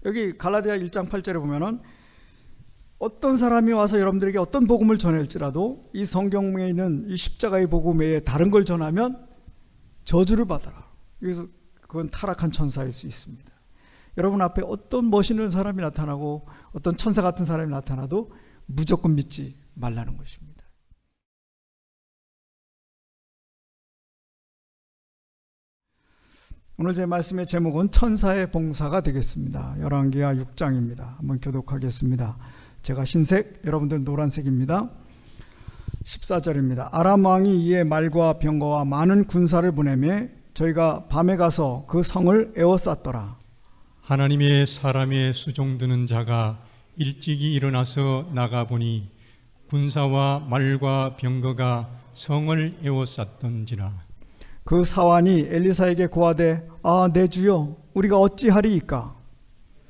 여기 갈라디아 1장 8절에 보면은 어떤 사람이 와서 여러분들에게 어떤 복음을 전할지라도 이 성경에 있는 이 십자가의 복음 외에 다른 걸 전하면 저주를 받아라. 그래서 그건 타락한 천사일 수 있습니다. 여러분 앞에 어떤 멋있는 사람이 나타나고 어떤 천사 같은 사람이 나타나도 무조건 믿지 말라는 것입니다. 오늘 제 말씀의 제목은 천사의 봉사가 되겠습니다. 열왕기하 6장입니다. 한번 교독하겠습니다. 제가 흰색, 여러분들 노란색입니다. 14절입니다. 아람 왕이 이에 말과 병거와 많은 군사를 보내매 저희가 밤에 가서 그 성을 에워쌌더라. 하나님의 사람의 수종드는 자가 일찍이 일어나서 나가보니 군사와 말과 병거가 성을 에워쌌던지라. 그 사환이 엘리사에게 고하되 내 주여 우리가 어찌하리이까?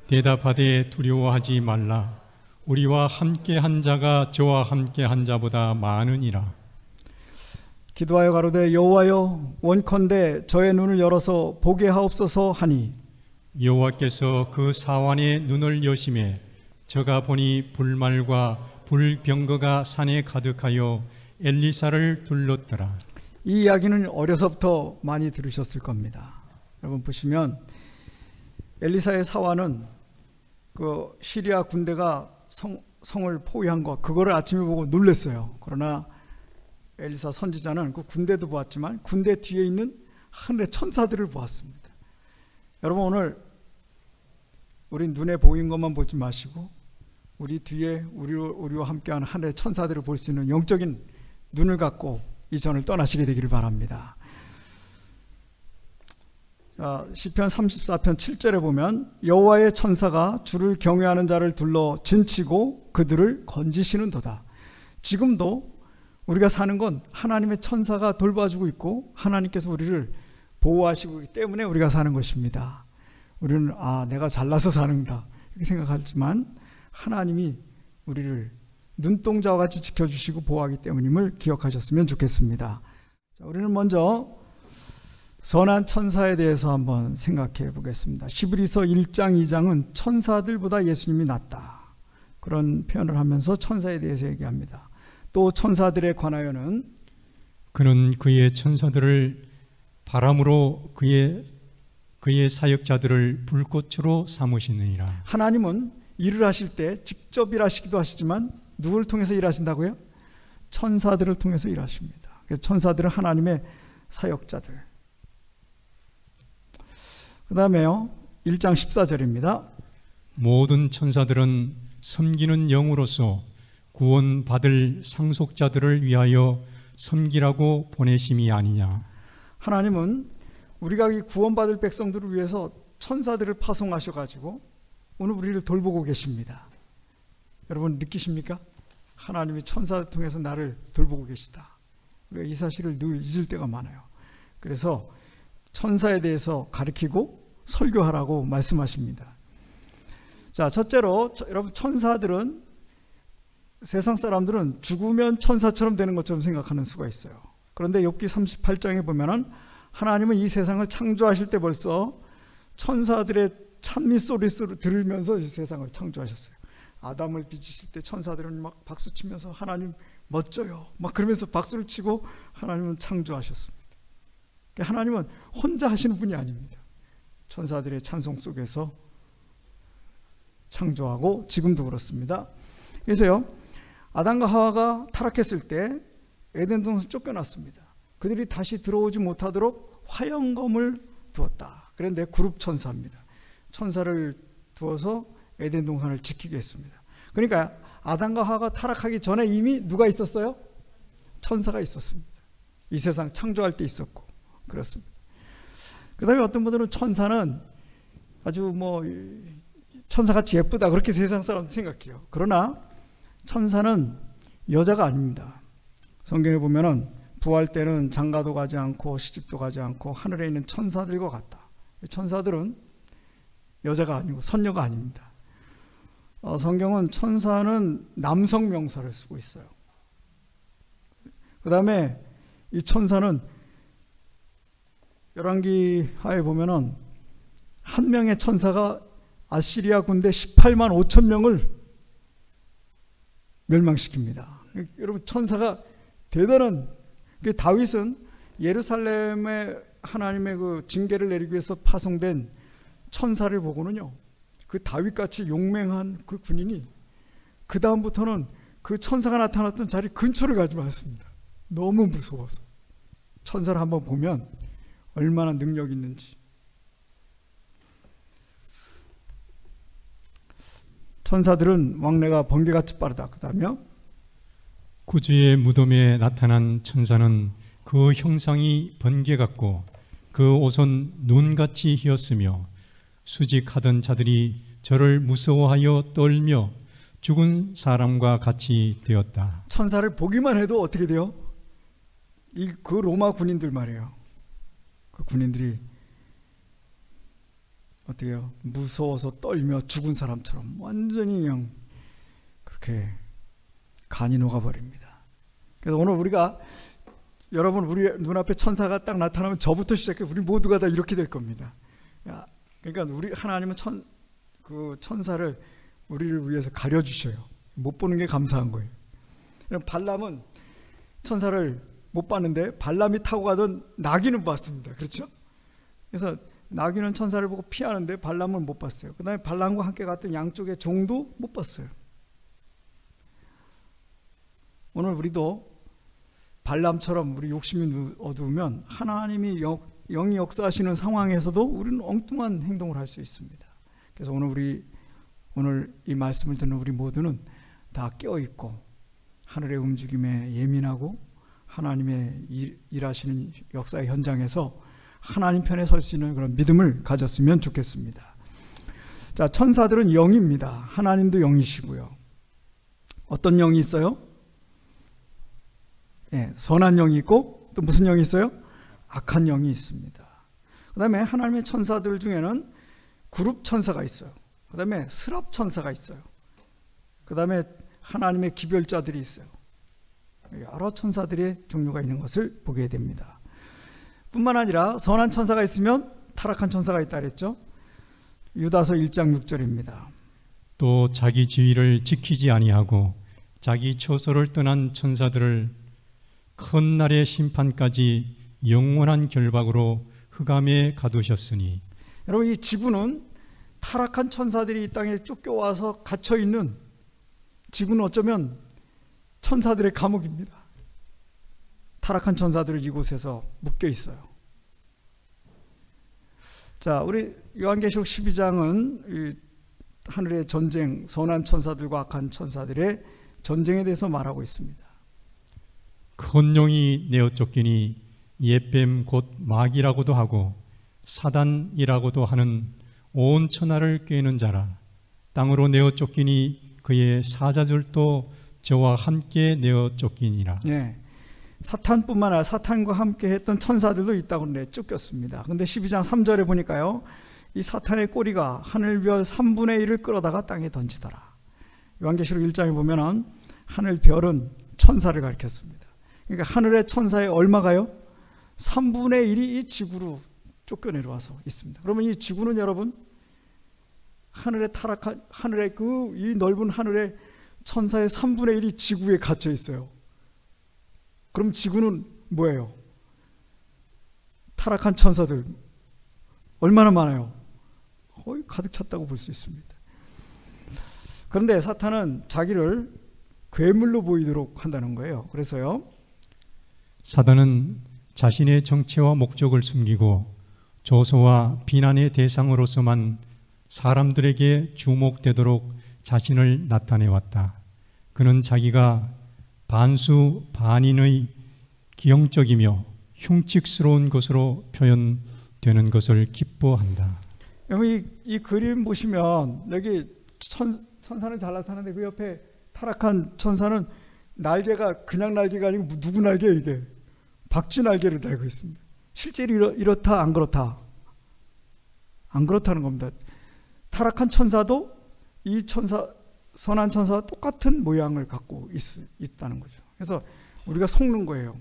대답하되 두려워하지 말라. 우리와 함께 한 자가 저와 함께 한 자보다 많으니라. 기도하여 가로되 여호와여 원컨대 저의 눈을 열어서 보게 하옵소서 하니 여호와께서 그 사환의 눈을 여심해 저가 보니 불말과 불병거가 산에 가득하여 엘리사를 둘렀더라. 이 이야기는 어려서부터 많이 들으셨을 겁니다. 여러분 보시면 엘리사의 사환은 그 시리아 군대가 성을 포위한 것 그거를 아침에 보고 놀랐어요. 그러나 엘리사 선지자는 그 군대도 보았지만 군대 뒤에 있는 하늘의 천사들을 보았습니다. 여러분 오늘 우리 눈에 보이는 것만 보지 마시고 우리 뒤에 우리와 함께하는 하늘의 천사들을 볼 수 있는 영적인 눈을 갖고 이 전을 떠나시게 되기를 바랍니다. 자, 시편 34편 7절에 보면 여호와의 천사가 주를 경외하는 자를 둘러 진치고 그들을 건지시는도다. 지금도 우리가 사는 건 하나님의 천사가 돌봐주고 있고 하나님께서 우리를 보호하시고 있기 때문에 우리가 사는 것입니다. 우리는 내가 잘나서 사는다 이렇게 생각하지만 하나님이 우리를 눈동자와 같이 지켜주시고 보호하기 때문임을 기억하셨으면 좋겠습니다. 자, 우리는 먼저 선한 천사에 대해서 한번 생각해 보겠습니다. 히브리서 1장 2장은 천사들보다 예수님이 낫다 그런 표현을 하면서 천사에 대해서 얘기합니다. 또 천사들에 관하여는 그는 그의 천사들을 바람으로 그의 사역자들을 불꽃으로 삼으시느니라. 하나님은 일을 하실 때 직접 일하시기도 하시지만 누구를 통해서 일하신다고요? 천사들을 통해서 일하십니다. 그래서 천사들은 하나님의 사역자들. 그 다음에요 1장 14절입니다. 모든 천사들은 섬기는 영으로서 구원받을 상속자들을 위하여 섬기라고 보내심이 아니냐. 하나님은 우리가 이 구원받을 백성들을 위해서 천사들을 파송하셔가지고 오늘 우리를 돌보고 계십니다. 여러분 느끼십니까? 하나님이 천사를 통해서 나를 돌보고 계시다. 우리가 이 사실을 늘 잊을 때가 많아요. 그래서 천사에 대해서 가르치고 설교하라고 말씀하십니다. 자, 첫째로 여러분 천사들은 세상 사람들은 죽으면 천사처럼 되는 것처럼 생각하는 수가 있어요. 그런데 욥기 38장에 보면은 하나님은 이 세상을 창조하실 때 벌써 천사들의 찬미 소리를 들으면서 이 세상을 창조하셨어요. 아담을 빚으실 때 천사들은 막 박수치면서 하나님 멋져요 막 그러면서 박수를 치고 하나님은 창조하셨습니다. 하나님은 혼자 하시는 분이 아닙니다. 천사들의 찬송 속에서 창조하고 지금도 그렇습니다. 그래서요 아담과 하와가 타락했을 때 에덴 동산에서 쫓겨났습니다. 그들이 다시 들어오지 못하도록 화영검을 두었다. 그런데 그룹 천사입니다. 천사를 두어서 에덴 동산을 지키게 했습니다. 그러니까 아담과 하와가 타락하기 전에 이미 누가 있었어요? 천사가 있었습니다. 이 세상 창조할 때 있었고 그렇습니다. 그 다음에 어떤 분들은 천사는 아주 천사같이 예쁘다 그렇게 세상 사람들 생각해요. 그러나 천사는 여자가 아닙니다. 성경에 보면은 부활 때는 장가도 가지 않고 시집도 가지 않고 하늘에 있는 천사들과 같다. 천사들은 여자가 아니고 선녀가 아닙니다. 성경은 천사는 남성 명사를 쓰고 있어요. 그 다음에 이 천사는 열왕기하에 보면은 한 명의 천사가 아시리아 군대 18만 5천 명을 멸망시킵니다. 여러분, 천사가 대단한, 다윗은 예루살렘에 하나님의 그 징계를 내리기 위해서 파송된 천사를 보고는요, 그 다윗같이 용맹한 그 군인이 그 다음부터는 그 천사가 나타났던 자리 근처를 가지 않습니다. 너무 무서워서. 천사를 한번 보면 얼마나 능력이 있는지. 천사들은 왕래가 번개같이 빠르다. 그 다음에요, 구주의 무덤에 나타난 천사는 그 형상이 번개 같고 그 옷은 눈같이 희었으며 수직하던 자들이 저를 무서워하여 떨며 죽은 사람과 같이 되었다. 천사를 보기만 해도 어떻게 돼요? 그 로마 군인들 말이에요. 그 군인들이 어떻게 해요? 무서워서 떨며 죽은 사람처럼 완전히 그냥 그렇게 간이 녹아버립니다. 그래서 오늘 우리가, 여러분, 우리 눈앞에 천사가 딱 나타나면 저부터 시작해 우리 모두가 다 이렇게 될 겁니다. 그러니까 우리 하나님은 그 천사를 우리를 위해서 가려주셔요. 못 보는 게 감사한 거예요. 발람은 천사를 못 봤는데 발람이 타고 가던 나귀는 봤습니다. 그렇죠? 그래서 나귀는 천사를 보고 피하는데 발람은 못 봤어요. 그 다음에 발람과 함께 갔던 양쪽의 종도 못 봤어요. 오늘 우리도 발람처럼 우리 욕심이 어두우면 하나님이 영이 역사하시는 상황에서도 우리는 엉뚱한 행동을 할 수 있습니다. 그래서 오늘 이 말씀을 듣는 우리 모두는 다 깨어있고 하늘의 움직임에 예민하고 하나님의 일하시는 역사의 현장에서 하나님 편에 설 수 있는 그런 믿음을 가졌으면 좋겠습니다. 자, 천사들은 영입니다. 하나님도 영이시고요. 어떤 영이 있어요? 선한 영이 있고 또 무슨 영이 있어요? 악한 영이 있습니다. 그 다음에 하나님의 천사들 중에는 그룹 천사가 있어요. 그 다음에 스랍 천사가 있어요. 그 다음에 하나님의 기별자들이 있어요. 여러 천사들의 종류가 있는 것을 보게 됩니다. 뿐만 아니라 선한 천사가 있으면 타락한 천사가 있다 그랬죠. 유다서 1장 6절입니다. 또 자기 지위를 지키지 아니하고 자기 처소를 떠난 천사들을 큰 날의 심판까지 영원한 결박으로 흑암에 가두셨으니. 여러분, 이 지구는 타락한 천사들이 이 땅에 쫓겨와서 갇혀있는, 지구는 어쩌면 천사들의 감옥입니다. 타락한 천사들은 이곳에서 묶여 있어요. 자, 우리 요한계시록 12장은 이 하늘의 전쟁, 선한 천사들과 악한 천사들의 전쟁에 대해서 말하고 있습니다. 큰 용이 내어 쫓기니 옛뱀 곧 마귀라고도 하고 사단이라고도 하는 온 천하를 꿰는 자라. 땅으로 내어 쫓기니 그의 사자들도 저와 함께 내어 쫓기니라. 예, 사탄뿐만 아니라 사탄과 함께 했던 천사들도 있다고 쫓겼습니다. 근데 12장 3절에 보니까요, 이 사탄의 꼬리가 하늘별 3분의 1을 끌어다가 땅에 던지더라. 요한계시록 1장에 보면은 하늘별은 천사를 가리켰습니다. 그러니까 하늘의 천사의 얼마가요? 3분의 1이 이 지구로 쫓겨내려와서 있습니다. 그러면 이 지구는 여러분, 하늘의 타락한, 하늘의 이 넓은 하늘의 천사의 3분의 1이 지구에 갇혀 있어요. 그럼 지구는 뭐예요? 타락한 천사들 얼마나 많아요? 거의 가득 찼다고 볼 수 있습니다. 그런데 사탄은 자기를 괴물로 보이도록 한다는 거예요. 그래서요, 사단은 자신의 정체와 목적을 숨기고 조소와 비난의 대상으로서만 사람들에게 주목되도록 자신을 나타내왔다. 그는 자기가 반수 반인의 기형적이며 흉측스러운 것으로 표현되는 것을 기뻐한다. 여러분, 이 그림 보시면 여기 천사는 잘 나타나는데 그 옆에 타락한 천사는 날개가 그냥 날개가 아니고 누구 날개예요? 이게 박쥐 날개를 달고 있습니다. 실제로 이렇다 안 그렇다? 안 그렇다는 겁니다. 타락한 천사도 이 천사, 선한 천사와 똑같은 모양을 갖고 있다는 거죠. 그래서 우리가 속는 거예요.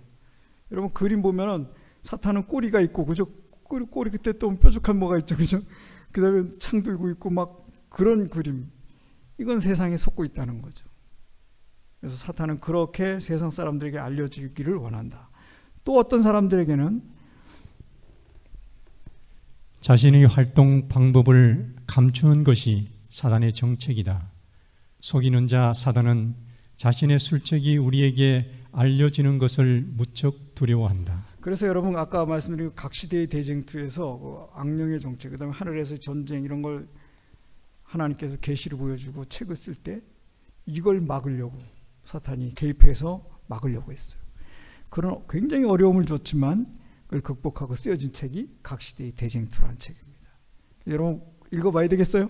여러분, 그림 보면은 사탄은 꼬리가 있고, 그죠? 꼬리 끝에 또 뾰족한 뭐가 있죠, 그죠? 그 다음에 창 들고 있고 막 그런 그림, 이건 세상에 속고 있다는 거죠. 그래서 사탄은 그렇게 세상 사람들에게 알려주기를 원한다. 또 어떤 사람들에게는 자신의 활동 방법을 감추는 것이 사단의 정책이다. 속이는 자 사단은 자신의 술책이 우리에게 알려지는 것을 무척 두려워한다. 그래서 여러분 아까 말씀드린 각시대의 대쟁투에서 악령의 정책, 그 다음에 하늘에서의 전쟁, 이런 걸 하나님께서 계시를 보여주고 책을 쓸 때 이걸 막으려고 사탄이 개입해서 막으려고 했어요. 그런 굉장히 어려움을 줬지만 그걸 극복하고 쓰여진 책이 각시대의 대쟁투라는 책입니다. 여러분 읽어봐야 되겠어요?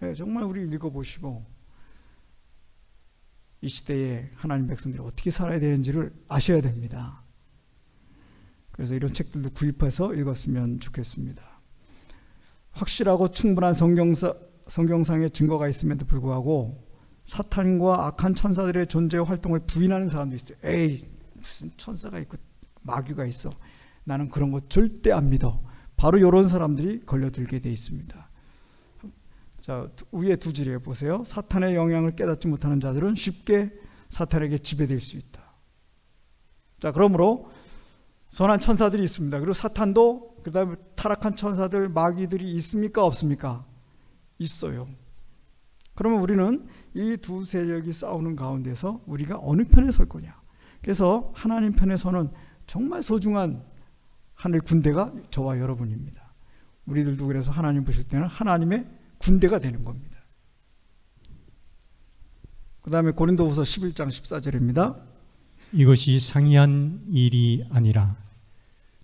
네, 정말 우리 읽어보시고 이 시대에 하나님 백성들이 어떻게 살아야 되는지를 아셔야 됩니다. 그래서 이런 책들도 구입해서 읽었으면 좋겠습니다. 확실하고 충분한 성경상의 증거가 있음에도 불구하고 사탄과 악한 천사들의 존재와 활동을 부인하는 사람도 있어요. 에이, 무슨 천사가 있고 마귀가 있어. 나는 그런 거 절대 안 믿어. 바로 이런 사람들이 걸려들게 돼 있습니다. 자, 위에 두 줄에 보세요. 사탄의 영향을 깨닫지 못하는 자들은 쉽게 사탄에게 지배될 수 있다. 자, 그러므로 선한 천사들이 있습니다. 그리고 사탄도, 그 다음에 타락한 천사들, 마귀들이 있습니까? 없습니까? 있어요. 그러면 우리는 이 두 세력이 싸우는 가운데서 우리가 어느 편에 설 거냐? 그래서 하나님 편에 서는 정말 소중한 하늘 군대가 저와 여러분입니다. 우리들도 그래서 하나님 보실 때는 하나님의 군대가 되는 겁니다. 그 다음에 고린도후서 11장 14절입니다. 이것이 상이한 일이 아니라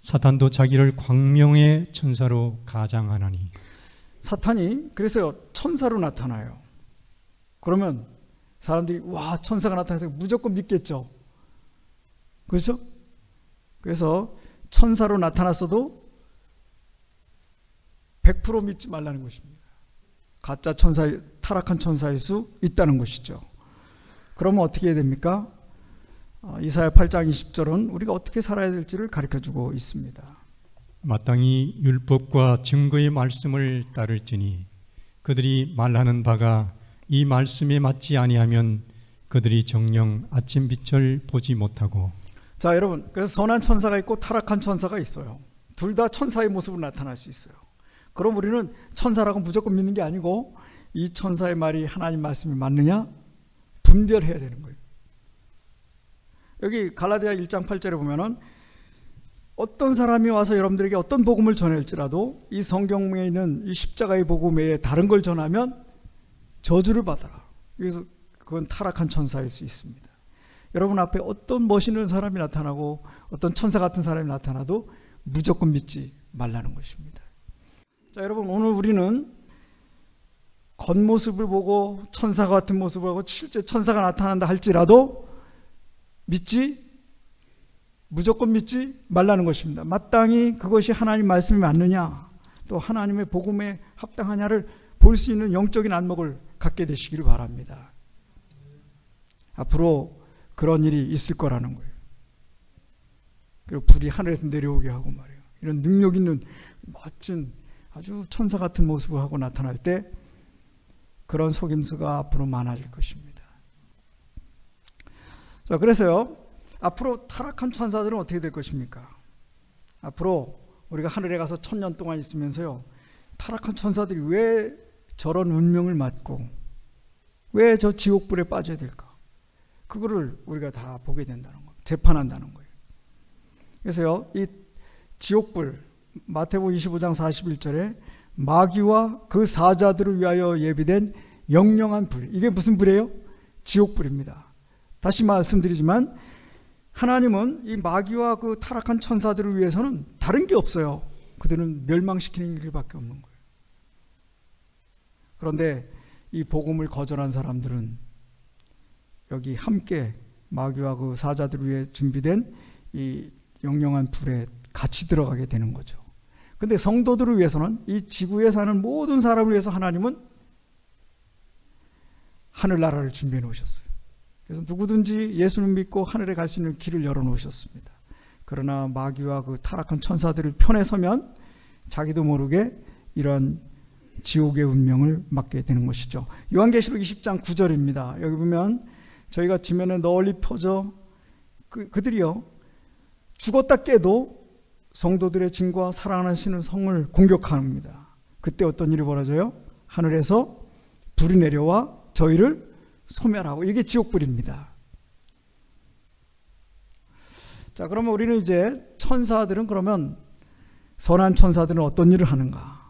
사탄도 자기를 광명의 천사로 가장하나니. 사탄이 그래서 천사로 나타나요. 그러면 사람들이 와, 천사가 나타나서 무조건 믿겠죠. 그렇죠? 그래서 천사로 나타났어도 100% 믿지 말라는 것입니다. 가짜 천사, 타락한 천사일 수 있다는 것이죠. 그러면 어떻게 해야 됩니까? 이사야 8장 20절은 우리가 어떻게 살아야 될지를 가르쳐주고 있습니다. 마땅히 율법과 증거의 말씀을 따를지니 그들이 말하는 바가 이 말씀에 맞지 아니하면 그들이 정녕 아침빛을 보지 못하고. 자, 여러분, 그래서 선한 천사가 있고 타락한 천사가 있어요. 둘 다 천사의 모습으로 나타날 수 있어요. 그럼 우리는 천사라고 무조건 믿는 게 아니고 이 천사의 말이 하나님 말씀이 맞느냐 분별해야 되는 거예요. 여기 갈라디아 1장 8절에 보면은 어떤 사람이 와서 여러분들에게 어떤 복음을 전할지라도 이 성경에 있는 이 십자가의 복음 외에 다른 걸 전하면 저주를 받아라. 그래서 그건 타락한 천사일 수 있습니다. 여러분 앞에 어떤 멋있는 사람이 나타나고 어떤 천사 같은 사람이 나타나도 무조건 믿지 말라는 것입니다. 자, 여러분 오늘 우리는 겉모습을 보고 천사 같은 모습을 하고 실제 천사가 나타난다 할지라도 무조건 믿지 말라는 것입니다. 마땅히 그것이 하나님 말씀이 맞느냐 또 하나님의 복음에 합당하냐를 볼 수 있는 영적인 안목을 갖게 되시기를 바랍니다. 앞으로 그런 일이 있을 거라는 거예요. 그리고 불이 하늘에서 내려오게 하고 말이에요. 이런 능력 있는 멋진 아주 천사 같은 모습을 하고 나타날 때 그런 속임수가 앞으로 많아질 것입니다. 자, 그래서요, 앞으로 타락한 천사들은 어떻게 될 것입니까? 앞으로 우리가 하늘에 가서 1000년 동안 있으면서요, 타락한 천사들이 왜 저런 운명을 맞고 왜 저 지옥불에 빠져야 될까? 그거를 우리가 다 보게 된다는 거예요. 재판한다는 거예요. 그래서요, 이 지옥불, 마태복음 25장 41절에 마귀와 그 사자들을 위하여 예비된 영영한 불, 이게 무슨 불이에요? 지옥불입니다. 다시 말씀드리지만 하나님은 이 마귀와 그 타락한 천사들을 위해서는 다른 게 없어요. 그들은 멸망시키는 일밖에 없는 거예요. 그런데 이 복음을 거절한 사람들은 여기 함께 마귀와 그 사자들을 위해 준비된 이 영영한 불에 같이 들어가게 되는 거죠. 근데 성도들을 위해서는 이 지구에 사는 모든 사람을 위해서 하나님은 하늘나라를 준비해 놓으셨어요. 그래서 누구든지 예수를 믿고 하늘에 갈 수 있는 길을 열어 놓으셨습니다. 그러나 마귀와 그 타락한 천사들을 편에 서면 자기도 모르게 이런 지옥의 운명을 맞게 되는 것이죠. 요한계시록 20장 9절입니다. 여기 보면 저희가 지면에 널리 펴져 그들이요 죽었다 깨도 성도들의 진과 사랑하시는 성을 공격합니다. 그때 어떤 일이 벌어져요? 하늘에서 불이 내려와 저희를 소멸하고, 이게 지옥불입니다. 자, 그러면 우리는 이제 천사들은, 그러면 선한 천사들은 어떤 일을 하는가?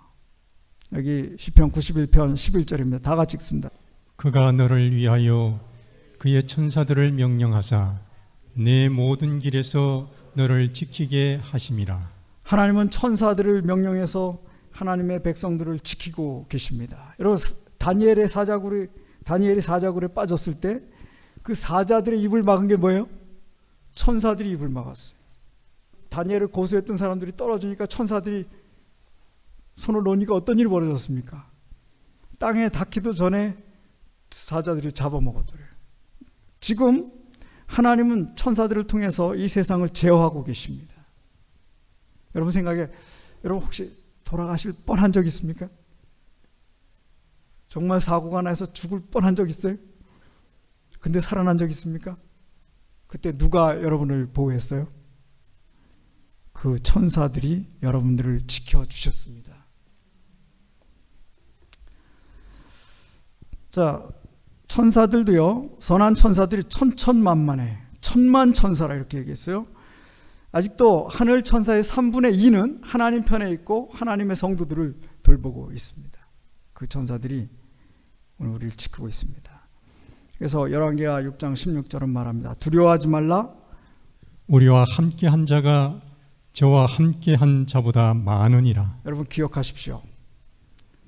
여기 시편 91편 11절입니다. 다 같이 읽습니다. 그가 너를 위하여 그의 천사들을 명령하사 내 모든 길에서 너를 지키게 하심이라. 하나님은 천사들을 명령해서 하나님의 백성들을 지키고 계십니다. 여러분, 다니엘이 사자굴에 빠졌을 때 그 사자들의 입을 막은 게 뭐예요? 천사들이 입을 막았어요. 다니엘을 고소했던 사람들이 떨어지니까 천사들이 손을 놓으니까 어떤 일이 벌어졌습니까? 땅에 닿기도 전에 사자들이 잡아먹었더래요. 지금 하나님은 천사들을 통해서 이 세상을 제어하고 계십니다. 여러분 생각에, 여러분 혹시 돌아가실 뻔한 적 있습니까? 정말 사고가 나서 죽을 뻔한 적 있어요? 근데 살아난 적 있습니까? 그때 누가 여러분을 보호했어요? 그 천사들이 여러분들을 지켜주셨습니다. 자, 천사들도요, 선한 천사들이 천천만만해, 천만 천사라 이렇게 얘기했어요. 아직도 하늘 천사의 3분의 2는 하나님 편에 있고 하나님의 성도들을 돌보고 있습니다. 그 천사들이 오늘 우리를 지키고 있습니다. 그래서 열왕기하 6장 16절은 말합니다. 두려워하지 말라. 우리와 함께한 자가 저와 함께한 자보다 많으니라. 여러분 기억하십시오.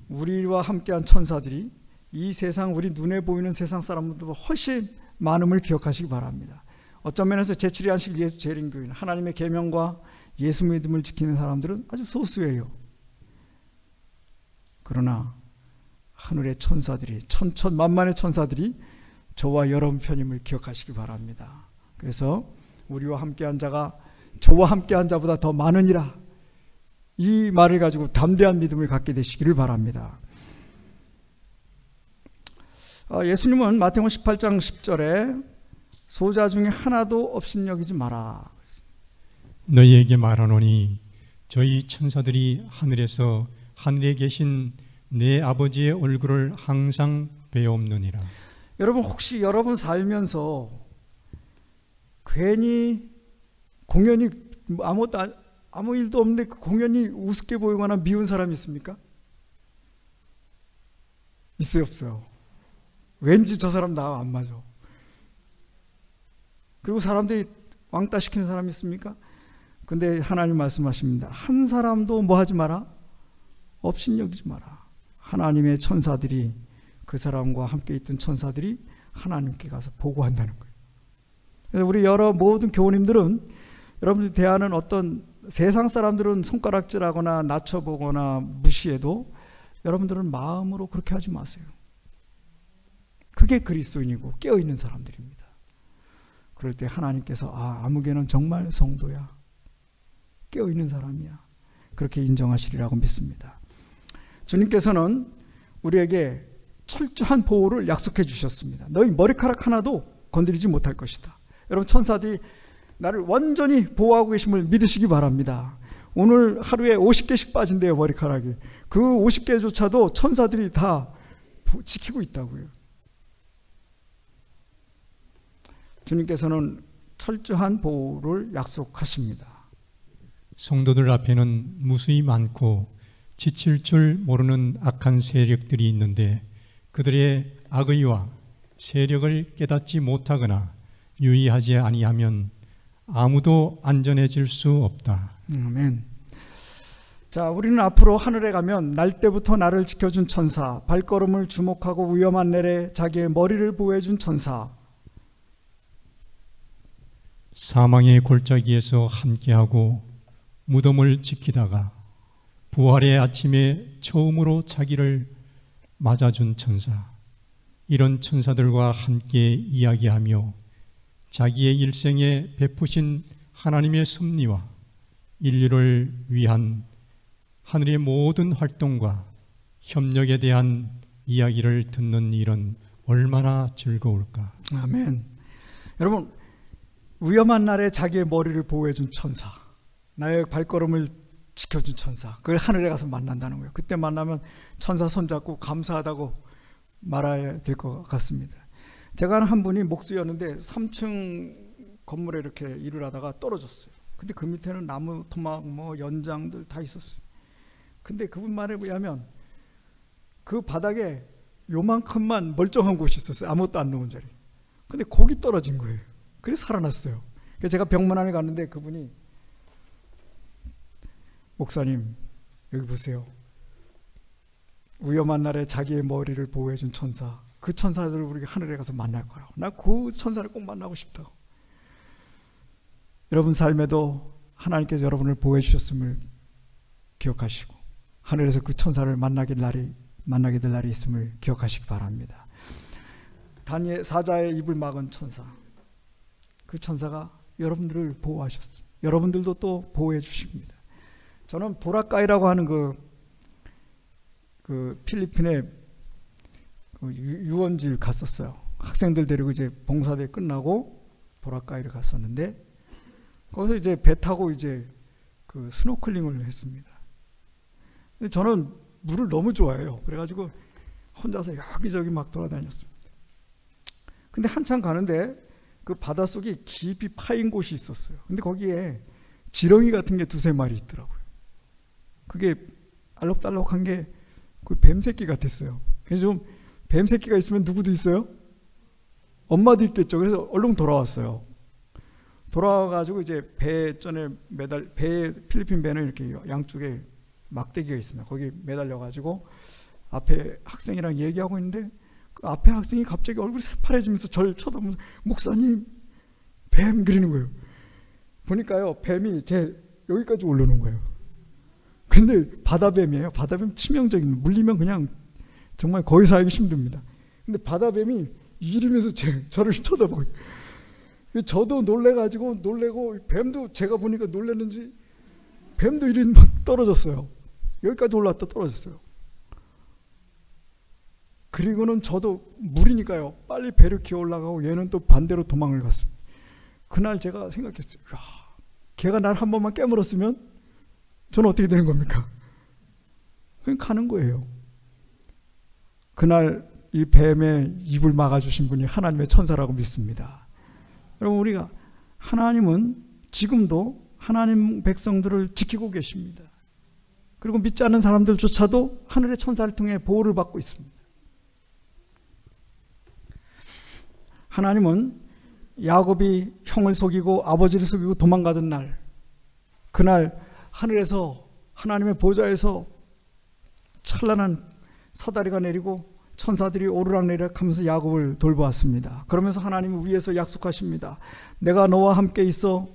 우리와 함께한 천사들이 이 세상, 우리 눈에 보이는 세상 사람들보다 훨씬 많음을 기억하시기 바랍니다. 어떤 면에서 제7일 안식 예수 재림교인, 하나님의 계명과 예수 믿음을 지키는 사람들은 아주 소수예요. 그러나 하늘의 천사들이, 천천만만의 천사들이 저와 여러분 편임을 기억하시기 바랍니다. 그래서 우리와 함께한 자가 저와 함께한 자보다 더 많으니라, 이 말을 가지고 담대한 믿음을 갖게 되시기를 바랍니다. 예수님은 마태복음 18장 10절에 소자 중에 하나도 업신여기지 마라. 너희에게 말하노니 저희 천사들이 하늘에서 하늘에 계신 내 아버지의 얼굴을 항상 배옵느니라. 여러분 혹시 여러분 살면서 괜히 공연히 아무 일도 없는데 그 공연히 우습게 보이거나 미운 사람이 있습니까? 있어요, 없어요? 왠지 저 사람 나 안 맞아. 그리고 사람들이 왕따 시키는 사람이 있습니까? 근데 하나님 말씀하십니다. 한 사람도 뭐 하지 마라? 업신여기지 마라. 하나님의 천사들이, 그 사람과 함께 있던 천사들이 하나님께 가서 보고한다는 거예요. 그래서 우리 모든 교우님들은, 여러분들이 대하는 어떤 세상 사람들은 손가락질하거나 낮춰보거나 무시해도 여러분들은 마음으로 그렇게 하지 마세요. 그게 그리스도인이고 깨어있는 사람들입니다. 그럴 때 하나님께서 아무개는 정말 성도야, 깨어있는 사람이야, 그렇게 인정하시리라고 믿습니다. 주님께서는 우리에게 철저한 보호를 약속해 주셨습니다. 너희 머리카락 하나도 건드리지 못할 것이다. 여러분 천사들이 나를 완전히 보호하고 계심을 믿으시기 바랍니다. 오늘 하루에 50개씩 빠진대요, 머리카락이. 그 50개조차도 천사들이 다 지키고 있다고요. 주님께서는 철저한 보호를 약속하십니다. 성도들 앞에는 무수히 많고 지칠 줄 모르는 악한 세력들이 있는데 그들의 악의와 세력을 깨닫지 못하거나 유의하지 아니하면 아무도 안전해질 수 없다. 아멘. 자, 우리는 앞으로 하늘에 가면 날 때부터 나를 지켜준 천사, 발걸음을 주목하고 위험한 날에 자기의 머리를 보호해준 천사, 사망의 골짜기에서 함께하고 무덤을 지키다가 부활의 아침에 처음으로 자기를 맞아준 천사, 이런 천사들과 함께 이야기하며 자기의 일생에 베푸신 하나님의 섭리와 인류를 위한 하늘의 모든 활동과 협력에 대한 이야기를 듣는 일은 얼마나 즐거울까. 아멘. 여러분, 위험한 날에 자기의 머리를 보호해준 천사, 나의 발걸음을 지켜준 천사, 그걸 하늘에 가서 만난다는 거예요. 그때 만나면 천사 손잡고 감사하다고 말해야 될 것 같습니다. 제가 아는 한 분이 목수였는데 3층 건물에 이렇게 일을 하다가 떨어졌어요. 근데 그 밑에는 나무 토막 뭐 연장들 다 있었어요. 근데 그분 말에 의하면 그 바닥에 요만큼만 멀쩡한 곳이 있었어요. 아무것도 안 놓은 자리. 근데 거기 떨어진 거예요. 그래서 살아났어요. 그래서 제가 병문안에 갔는데 그분이, 목사님 여기 보세요. 위험한 날에 자기의 머리를 보호해준 천사, 그 천사들을 우리가 하늘에 가서 만날 거라고. 나 그 천사를 꼭 만나고 싶다고. 여러분 삶에도 하나님께서 여러분을 보호해 주셨음을 기억하시고 하늘에서 그 천사를 만나게 될 날이 있음을 기억하시기 바랍니다. 다니엘 사자의 입을 막은 천사, 그 천사가 여러분들을 보호하셨어요. 여러분들도 또 보호해 주십니다. 저는 보라카이라고 하는 그 필리핀의 유원지를 갔었어요. 학생들 데리고 이제 봉사대 끝나고 보라카이를 갔었는데, 거기서 이제 배 타고 이제 그 스노클링을 했습니다. 근데 저는 물을 너무 좋아해요. 그래가지고 혼자서 여기저기 막 돌아다녔습니다. 근데 한참 가는데 그 바닷속이 깊이 파인 곳이 있었어요. 근데 거기에 지렁이 같은 게 두세 마리 있더라고요. 그게 알록달록한 게 그 뱀새끼 같았어요. 그래서 좀 뱀새끼가 있으면 누구도 있어요? 엄마도 있겠죠. 그래서 얼른 돌아왔어요. 돌아와가지고 이제 배 전에 필리핀 배는 이렇게 양쪽에 막대기가 있습니다. 거기 매달려가지고 앞에 학생이랑 얘기하고 있는데 그 앞에 학생이 갑자기 얼굴이 새파래지면서 저를 쳐다보면서 목사님 뱀 그리는 거예요. 보니까요 뱀이 제 여기까지 올라오는 거예요. 근데 바다뱀이에요. 바다뱀 치명적인, 물리면 그냥 정말 거의 살기 힘듭니다. 근데 바다뱀이 이러면서 저를 쳐다보고, 저도 놀래고 뱀도 제가 보니까 놀랐는지 뱀도 이리 막 떨어졌어요. 여기까지 올라왔다 떨어졌어요. 그리고는 저도 물이니까요 빨리 배를 기어 올라가고 얘는 또 반대로 도망을 갔습니다. 그날 제가 생각했어요. 야, 걔가 날 한 번만 깨물었으면 저는 어떻게 되는 겁니까? 그냥 가는 거예요. 그날 이 뱀의 입을 막아주신 분이 하나님의 천사라고 믿습니다. 여러분, 우리가 하나님은 지금도 하나님 백성들을 지키고 계십니다. 그리고 믿지 않는 사람들조차도 하늘의 천사를 통해 보호를 받고 있습니다. 하나님은 야곱이 형을 속이고 아버지를 속이고 도망가던 날, 그날 하늘에서 하나님의 보좌에서 찬란한 사다리가 내리고 천사들이 오르락내리락 하면서 야곱을 돌보았습니다. 그러면서 하나님은 위에서 약속하십니다. 내가 너와 함께 있어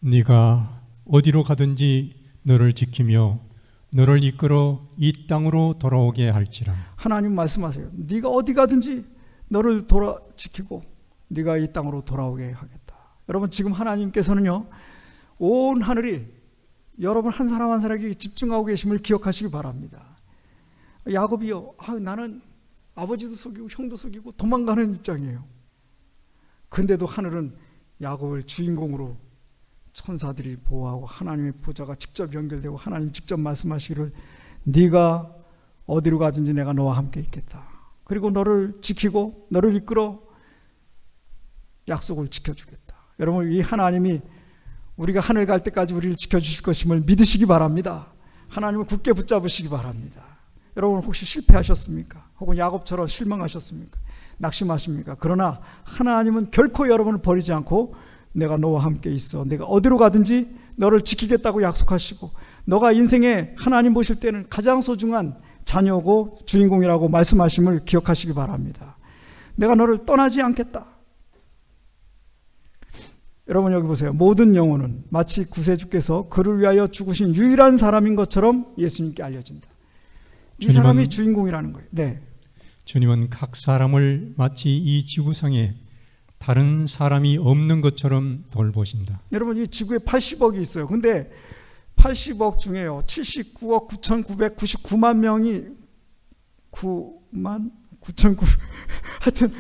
네가 어디로 가든지 너를 지키며 너를 이끌어 이 땅으로 돌아오게 할지라. 하나님 말씀하세요. 네가 어디 가든지 너를 지키고 네가 이 땅으로 돌아오게 하겠다. 여러분, 지금 하나님께서는요 온 하늘이 여러분 한 사람 한 사람에게 집중하고 계심을 기억하시기 바랍니다. 야곱이요, 나는 아버지도 속이고 형도 속이고 도망가는 입장이에요. 근데도 하늘은 야곱을 주인공으로 천사들이 보호하고 하나님의 보좌가 직접 연결되고 하나님 직접 말씀하시기를 네가 어디로 가든지 내가 너와 함께 있겠다. 그리고 너를 지키고 너를 이끌어 약속을 지켜주겠다. 여러분, 이 하나님이 우리가 하늘 갈 때까지 우리를 지켜주실 것임을 믿으시기 바랍니다. 하나님을 굳게 붙잡으시기 바랍니다. 여러분, 혹시 실패하셨습니까? 혹은 야곱처럼 실망하셨습니까? 낙심하십니까? 그러나 하나님은 결코 여러분을 버리지 않고 내가 너와 함께 있어, 내가 어디로 가든지 너를 지키겠다고 약속하시고, 너가 인생에 하나님 보실 때는 가장 소중한 자녀고 주인공이라고 말씀하심을 기억하시기 바랍니다. 내가 너를 떠나지 않겠다. 여러분, 여기 보세요. 모든 영혼은 마치 구세주께서 그를 위하여 죽으신 유일한 사람인 것처럼 예수님께 알려진다. 이 사람이 주인공이라는 거예요. 네. 주님은 각 사람을 마치 이 지구상에 다른 사람이 없는 것처럼 돌보신다. 여러분, 이 지구에 80억이 있어요. 근데 80억 중에요 79억 9,999만 명이 99,999 하여튼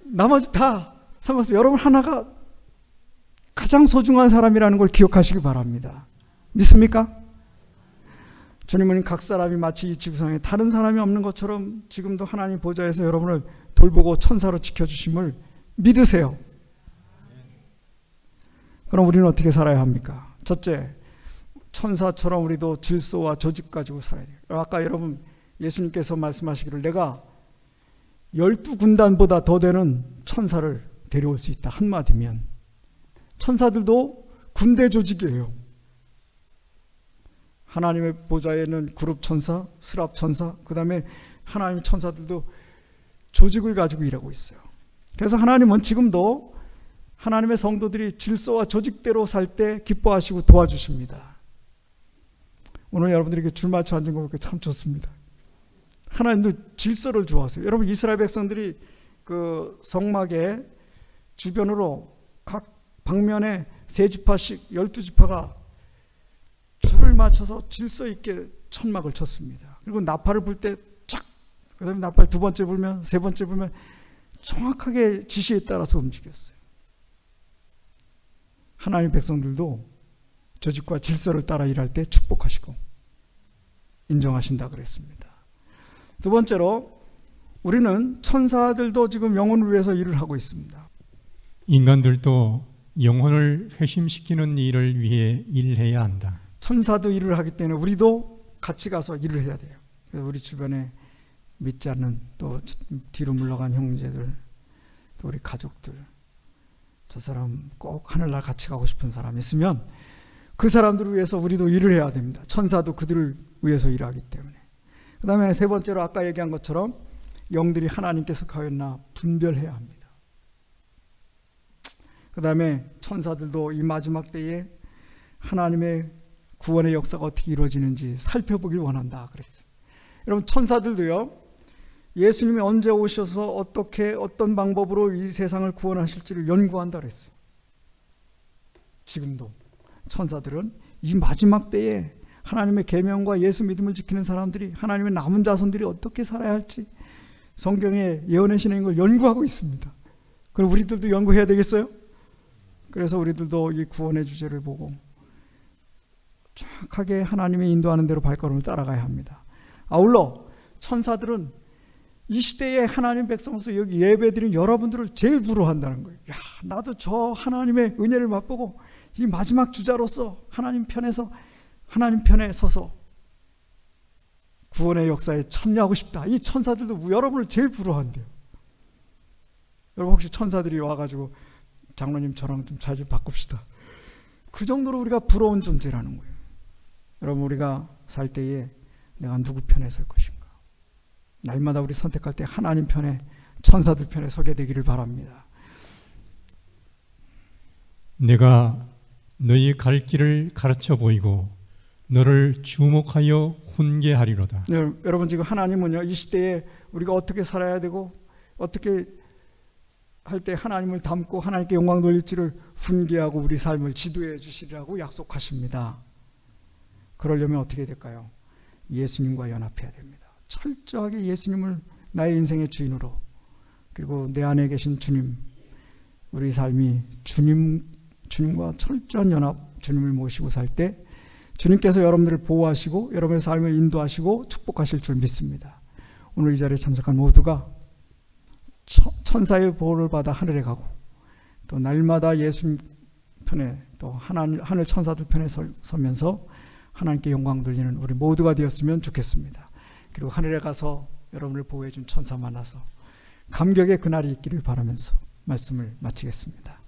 나머지 다 상관없어요. 여러분 하나가 가장 소중한 사람이라는 걸 기억하시기 바랍니다. 믿습니까? 주님은 각 사람이 마치 이 지구상에 다른 사람이 없는 것처럼 지금도 하나님 보좌에서 여러분을 돌보고 천사로 지켜주심을 믿으세요. 그럼 우리는 어떻게 살아야 합니까? 첫째, 천사처럼 우리도 질서와 조직 가지고 살아야 돼요. 아까 여러분 예수님께서 말씀하시기를 내가 12군단보다 더 되는 천사를 데려올 수 있다 한마디면, 천사들도 군대 조직이에요. 하나님의 보좌에는 그룹 천사, 스랍 천사, 그 다음에 하나님의 천사들도 조직을 가지고 일하고 있어요. 그래서 하나님은 지금도 하나님의 성도들이 질서와 조직대로 살 때 기뻐하시고 도와주십니다. 오늘 여러분들에게 줄 맞춰 앉은 거 보니까 참 좋습니다. 하나님도 질서를 좋아하세요. 여러분 이스라엘 백성들이 그 성막의 주변으로 각 방면에 3지파씩 12지파가 줄을 맞춰서 질서 있게 천막을 쳤습니다. 그리고 나팔을 불 때 쫙, 그 다음에 나팔 2번째 불면 3번째 불면 정확하게 지시에 따라서 움직였어요. 하나님 백성들도 조직과 질서를 따라 일할 때 축복하시고 인정하신다 그랬습니다. 두 번째로 우리는 천사들도 지금 영혼을 위해서 일을 하고 있습니다. 인간들도 영혼을 회심시키는 일을 위해 일해야 한다. 천사도 일을 하기 때문에 우리도 같이 가서 일을 해야 돼요. 그래서 우리 주변에 믿지 않는 또 뒤로 물러간 형제들, 또 우리 가족들, 저 사람 꼭 하늘나라 같이 가고 싶은 사람 있으면 그 사람들을 위해서 우리도 일을 해야 됩니다. 천사도 그들을 위해서 일하기 때문에. 그 다음에 세 번째로 아까 얘기한 것처럼 영들이 하나님께 속하였나 분별해야 합니다. 그 다음에 천사들도 이 마지막 때에 하나님의 구원의 역사가 어떻게 이루어지는지 살펴보길 원한다 그랬어요. 여러분 천사들도요, 예수님이 언제 오셔서 어떻게 어떤 방법으로 이 세상을 구원하실지를 연구한다 그랬어요. 지금도 천사들은 이 마지막 때에 하나님의 계명과 예수 믿음을 지키는 사람들이, 하나님의 남은 자손들이 어떻게 살아야 할지 성경에 예언해 주시는 걸 연구하고 있습니다. 그럼 우리들도 연구해야 되겠어요? 그래서 우리들도 이 구원의 주제를 보고 정확하게 하나님의 인도하는 대로 발걸음을 따라가야 합니다. 아울러 천사들은 이 시대에 하나님 백성으로서 여기 예배드린 여러분들을 제일 부러워한다는 거예요. 야, 나도 저 하나님의 은혜를 맛보고 이 마지막 주자로서 하나님 편에 서서 구원의 역사에 참여하고 싶다. 이 천사들도 여러분을 제일 부러워한대요. 여러분 혹시 천사들이 와가지고 장로님 저랑 좀 자주 바꿉시다. 그 정도로 우리가 부러운 존재라는 거예요. 여러분 우리가 살 때에 내가 누구 편에 설 것인가? 날마다 우리 선택할 때 하나님 편에, 천사들 편에 서게 되기를 바랍니다. 내가 너희 갈 길을 가르쳐 보이고 너를 주목하여 훈계하리로다. 여러분 지금 하나님은요, 이 시대에 우리가 어떻게 살아야 되고 어떻게 할 때 하나님을 닮고 하나님께 영광 돌릴지를 훈계하고 우리 삶을 지도해 주시리라고 약속하십니다. 그러려면 어떻게 될까요? 예수님과 연합해야 됩니다. 철저하게 예수님을 나의 인생의 주인으로, 그리고 내 안에 계신 주님, 우리 삶이 주님과 철저한 연합, 주님을 모시고 살 때 주님께서 여러분들을 보호하시고 여러분의 삶을 인도하시고 축복하실 줄 믿습니다. 오늘 이 자리에 참석한 모두가 천사의 보호를 받아 하늘에 가고 또 날마다 예수님 편에 또 하늘 천사들 편에 서면서 하나님께 영광 돌리는 우리 모두가 되었으면 좋겠습니다. 그리고 하늘에 가서 여러분을 보호해 준 천사 만나서 감격의 그날이 있기를 바라면서 말씀을 마치겠습니다.